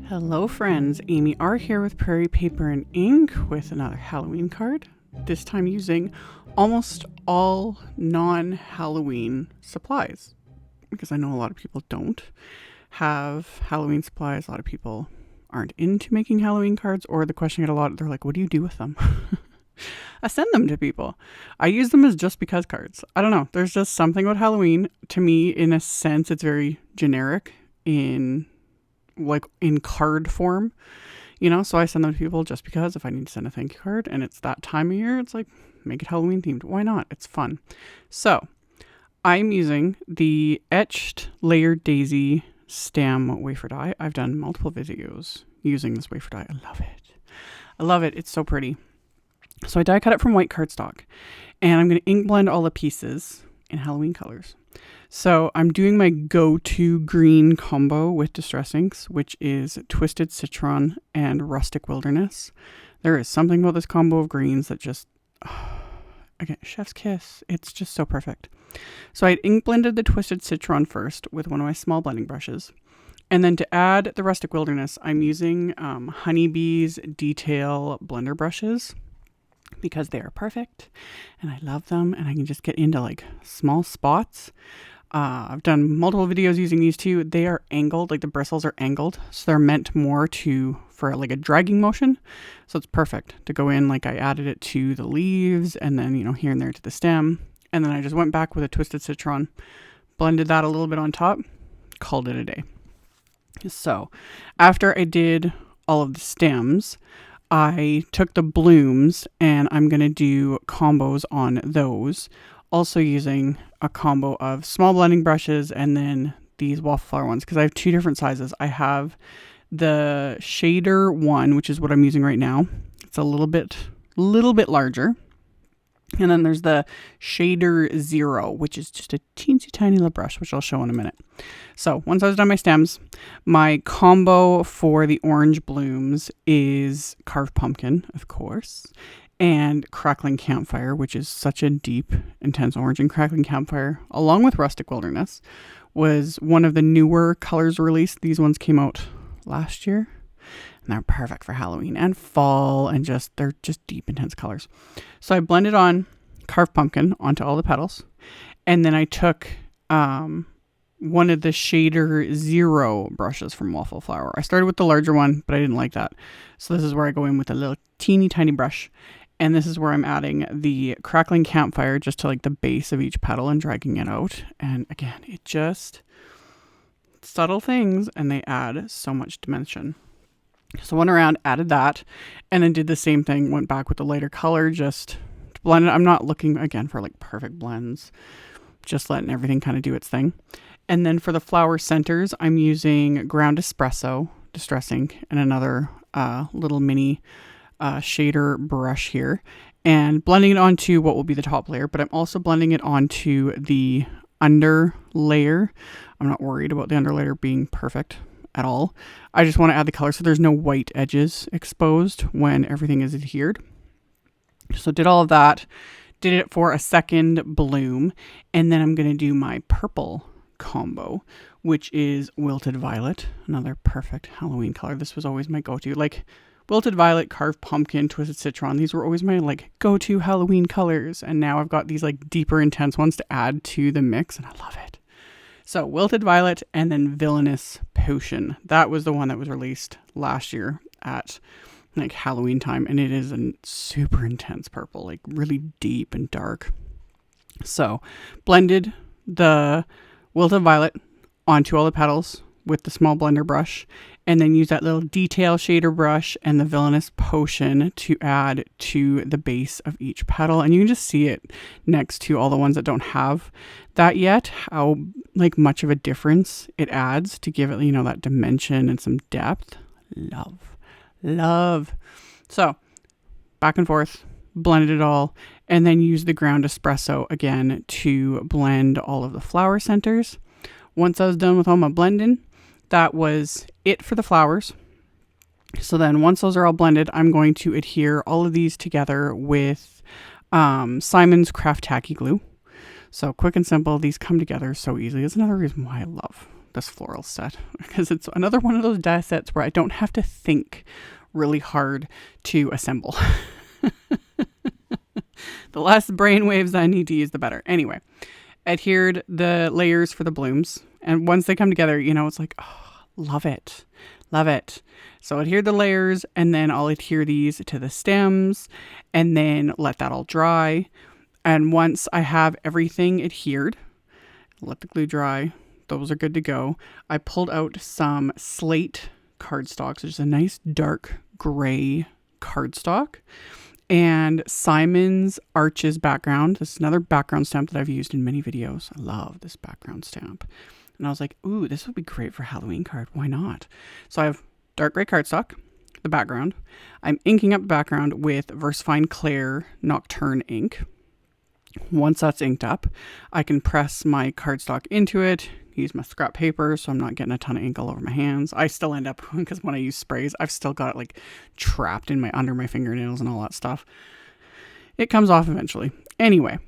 Hello friends, AmyR here with Prairie Paper and Ink with another Halloween card, this time using almost all non-Halloween supplies, because I know a lot of people don't have Halloween supplies. A lot of people aren't into making Halloween cards, or the question I get a lot, they're like, what do you do with them? I send them to people. I use them as just because cards. I don't know, there's just something about Halloween. To me, in a sense, it's very generic in card form, so I send them to people just because if I need to send a thank you card and it's that time of year, it's like, make it Halloween themed. Why not? It's fun. So I'm using the Etched Layered Daisy Stem wafer die. I've done multiple videos using this wafer die. I love it. I love it. It's so pretty. So I die cut it from white cardstock, and I'm going to ink blend all the pieces in Halloween colors. So I'm doing my go-to green combo with Distress Inks, which is Twisted Citron and Rustic Wilderness. There is something about this combo of greens that just, again, chef's kiss. It's just so perfect. So I ink blended the Twisted Citron first with one of my small blending brushes. And then to add the Rustic Wilderness, I'm using Honeybee's Detail blender brushes, because they are perfect and I love them, and I can just get into like small spots. I've done multiple videos using these too. They are angled, like the bristles are angled, so they're meant more for like a dragging motion. So it's perfect to go in. Like I added it to the leaves and then, here and there to the stem. And then I just went back with a Twisted Citron, blended that a little bit on top, called it a day. So after I did all of the stems, I took the blooms and I'm going to do combos on those, also using a combo of small blending brushes and then these waffle flower ones, because I have two different sizes. I have the shader one, which is what I'm using right now. It's a little bit larger. And then there's the shader 0, which is just a teensy tiny little brush, which I'll show in a minute. So once I was done my stems, my combo for the orange blooms is Carved Pumpkin, of course, and Crackling Campfire, which is such a deep, intense orange. And Crackling Campfire, along with Rustic Wilderness, was one of the newer colors released. These ones came out last year. And they're perfect for Halloween and fall, and they're just deep, intense colors. So I blended on Carved Pumpkin onto all the petals. And then I took one of the shader 0 brushes from Waffle Flower. I started with the larger one, but I didn't like that. So this is where I go in with a little teeny tiny brush. And this is where I'm adding the Crackling Campfire just to like the base of each petal and dragging it out. And again, it just subtle things, and they add so much dimension. So went around, added that, and then did the same thing, went back with the lighter color just to blend it. I'm not looking, again, for like perfect blends, just letting everything kind of do its thing. And then for the flower centers, I'm using Ground Espresso, Distress Ink, and another little mini shader brush here, and blending it onto what will be the top layer, but I'm also blending it onto the under layer. I'm not worried about the under layer being perfect at all. I just want to add the color so there's no white edges exposed when everything is adhered. So did all of that, did it for a second bloom, and then I'm going to do my purple combo, which is Wilted Violet, another perfect Halloween color. This was always my go-to, like Wilted Violet, Carved Pumpkin, Twisted Citron. These were always my like go-to Halloween colors, and now I've got these like deeper, intense ones to add to the mix, and I love it. So Wilted Violet and then Villainous Potion. That was the one that was released last year at like Halloween time. And it is a super intense purple, like really deep and dark. So blended the Wilted Violet onto all the petals with the small blender brush, and then use that little detail shader brush and the Villainous Potion to add to the base of each petal. And you can just see it next to all the ones that don't have that yet, how like much of a difference it adds to give it, that dimension and some depth. Love. So back and forth, blended it all, and then use the Ground Espresso again to blend all of the flower centers. Once I was done with all my blending, that was it for the flowers. So then once those are all blended, I'm going to adhere all of these together with Simon's Craft Tacky Glue. So quick and simple, these come together so easily. That's another reason why I love this Floral set, because it's another one of those die sets where I don't have to think really hard to assemble. The less brain waves I need to use, the better. Anyway, adhered the layers for the blooms. And once they come together, you know, it's like, oh, love it. Love it. So adhere the layers, and then I'll adhere these to the stems and then let that all dry. And once I have everything adhered, let the glue dry. Those are good to go. I pulled out some slate cardstock, which is a nice dark gray cardstock. And Simon's Arches background. This is another background stamp that I've used in many videos. I love this background stamp. And I was like, ooh, this would be great for a Halloween card. Why not? So I have dark gray cardstock, the background. I'm inking up the background with VersaFine Clair Nocturne ink. Once that's inked up, I can press my cardstock into it, use my scrap paper so I'm not getting a ton of ink all over my hands. I still end up, because when I use sprays, I've still got it like trapped in under my fingernails and all that stuff. It comes off eventually. Anyway,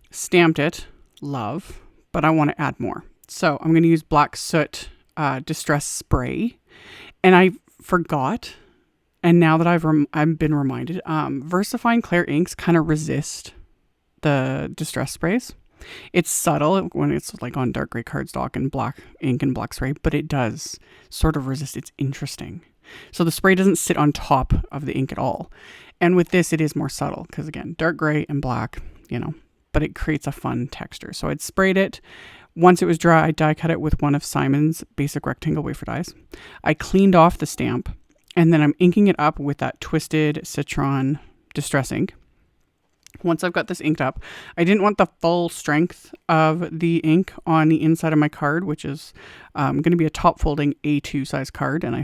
stamped it, love, but I want to add more. So I'm going to use Black Soot Distress Spray, and I forgot, and now that I've been reminded, VersaFine Clair inks kind of resist the distress sprays. It's subtle when it's like on dark gray cardstock and black ink and black spray, but it does sort of resist. It's interesting. So the spray doesn't sit on top of the ink at all. And with this, it is more subtle because again, dark gray and black, you know, but it creates a fun texture. So I'd sprayed it. Once it was dry, I die cut it with one of Simon's basic rectangle wafer dies. I cleaned off the stamp, and then I'm inking it up with that twisted CITRON distress ink. Once I've got this inked up, I didn't want the full strength of the ink on the inside of my card, which is going to be a top folding A2 size card. And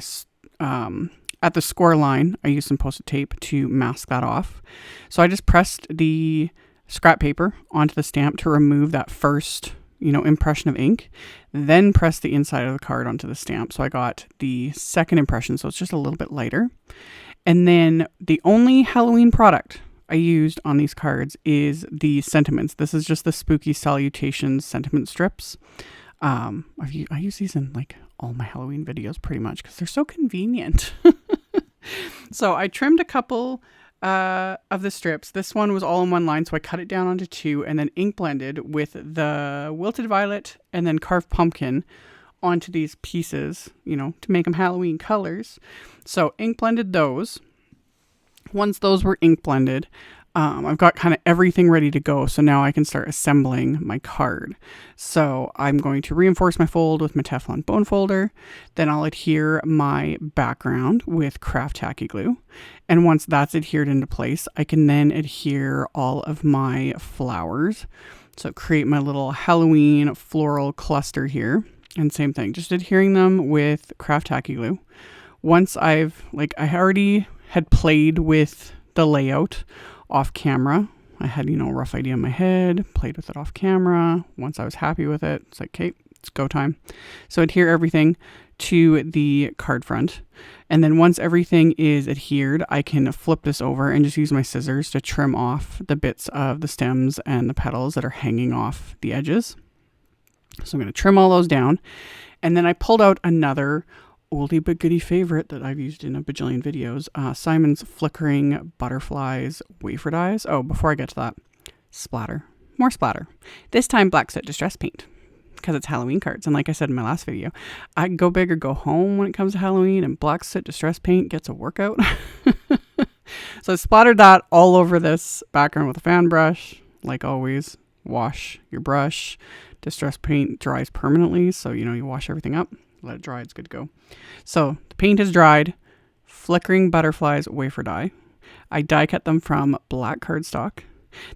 at the score line, I used some Post-it tape to mask that off. So I just pressed the scrap paper onto the stamp to remove that first, you know, impression of ink, then press the inside of the card onto the stamp. So I got the second impression. So it's just a little bit lighter. And then the only Halloween product I used on these cards is the sentiments. This is just the Spooky Salutations sentiment strips. I use these in like all my Halloween videos pretty much because they're so convenient. So I trimmed a couple of the strips. This one was all in one line, so I cut it down onto two and then ink blended with the Wilted Violet and then Carved Pumpkin onto these pieces, you know, to make them Halloween colors. So ink blended those. Once those were ink blended, I've got kind of everything ready to go. So now I can start assembling my card. So I'm going to reinforce my fold with my Teflon bone folder. Then I'll adhere my background with craft tacky glue. And once that's adhered into place, I can then adhere all of my flowers. So create my little Halloween floral cluster here. And same thing, just adhering them with craft tacky glue. Once I already had played with the layout off camera. I had, you know, a rough idea in my head, played with it off camera. Once I was happy with it, it's like, okay, it's go time. So adhere everything to the card front. And then once everything is adhered, I can flip this over and just use my scissors to trim off the bits of the stems and the petals that are hanging off the edges. So I'm going to trim all those down. And then I pulled out another oldie but goodie favorite that I've used in a bajillion videos, Simon's Flickering Butterflies Wafer Dies. Oh, before I get to that, splatter. More splatter. This time Black Soot Distress Paint, because it's Halloween cards. And like I said in my last video, I can go big or go home when it comes to Halloween, and Black Soot Distress Paint gets a workout. So I splattered that all over this background with a fan brush. Like always, wash your brush. Distress paint dries permanently, so you know you wash everything up. Let it dry, it's good to go. So the paint is dried. Flickering Butterflies Wafer Die. I die cut them from black cardstock.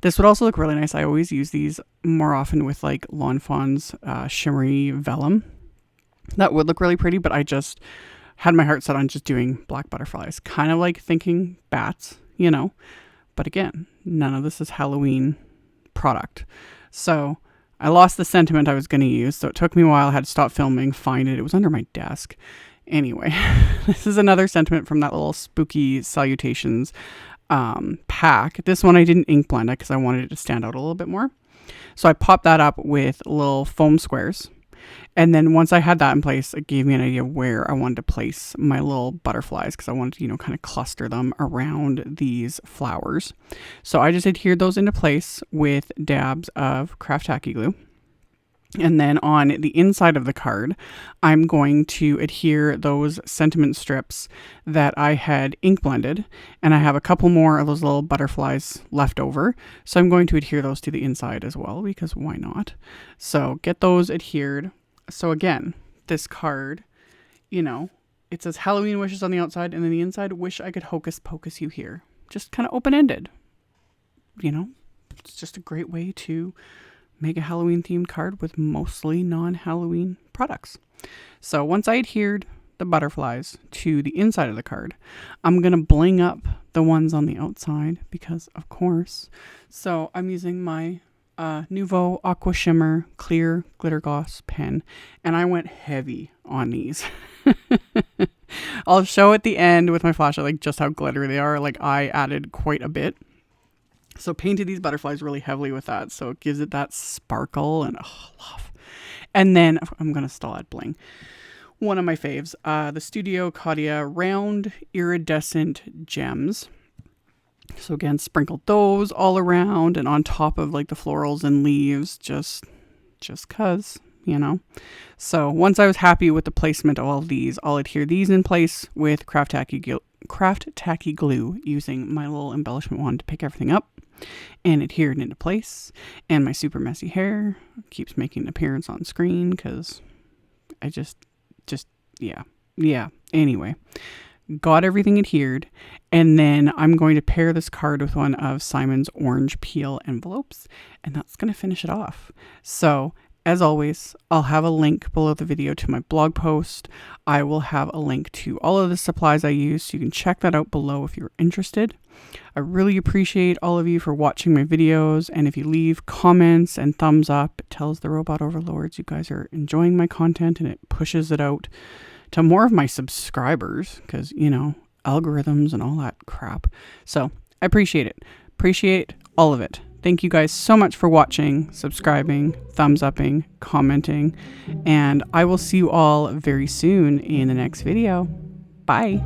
This would also look really nice. I always use these more often with like Lawn Fawn's shimmery vellum. That would look really pretty, but I just had my heart set on just doing black butterflies. Kind of like thinking bats, you know. But again, none of this is Halloween product. So I lost the sentiment I was going to use, so it took me a while. I had to stop filming, find it. It was under my desk. Anyway, this is another sentiment from that little Spooky Salutations pack. This one I didn't ink blend because I wanted it to stand out a little bit more. So I popped that up with little foam squares. And then once I had that in place, it gave me an idea where I wanted to place my little butterflies, because I wanted to, kind of cluster them around these flowers. So I just adhered those into place with dabs of craft tacky glue. And then on the inside of the card, I'm going to adhere those sentiment strips that I had ink blended. And I have a couple more of those little butterflies left over. So I'm going to adhere those to the inside as well, because why not? So get those adhered. So again, this card, it says Halloween wishes on the outside, and then the inside, wish I could hocus pocus you here. Just kind of open-ended. It's just a great way to make a Halloween themed card with mostly non-Halloween products. So once I adhered the butterflies to the inside of the card, I'm going to bling up the ones on the outside, because of course. So I'm using my Nuvo Aqua Shimmer Clear Glitter Gloss pen, and I went heavy on these. I'll show at the end with my flashlight just how glittery they are. I added quite a bit. So painted these butterflies really heavily with that, so it gives it that sparkle and love. And then I'm gonna still add bling. One of my faves, the Studio Caudia round iridescent gems. So again, sprinkled those all around and on top of the florals and leaves, just cause, So once I was happy with the placement of all of these, I'll adhere these in place with craft tacky glue using my little embellishment wand to pick everything up and adhere it into place. And my super messy hair keeps making an appearance on screen because I yeah. Anyway, got everything adhered, and then I'm going to pair this card with one of Simon's orange peel envelopes, and that's going to finish it off. So as always, I'll have a link below the video to my blog post. I will have a link to all of the supplies I use, so you can check that out below if you're interested. I really appreciate all of you for watching my videos, and if you leave comments and thumbs up, it tells the robot overlords you guys are enjoying my content, and it pushes it out to more of my subscribers, because, algorithms and all that crap. So I appreciate it. Appreciate all of it. Thank you guys so much for watching, subscribing, thumbs upping, commenting, and I will see you all very soon in the next video. Bye.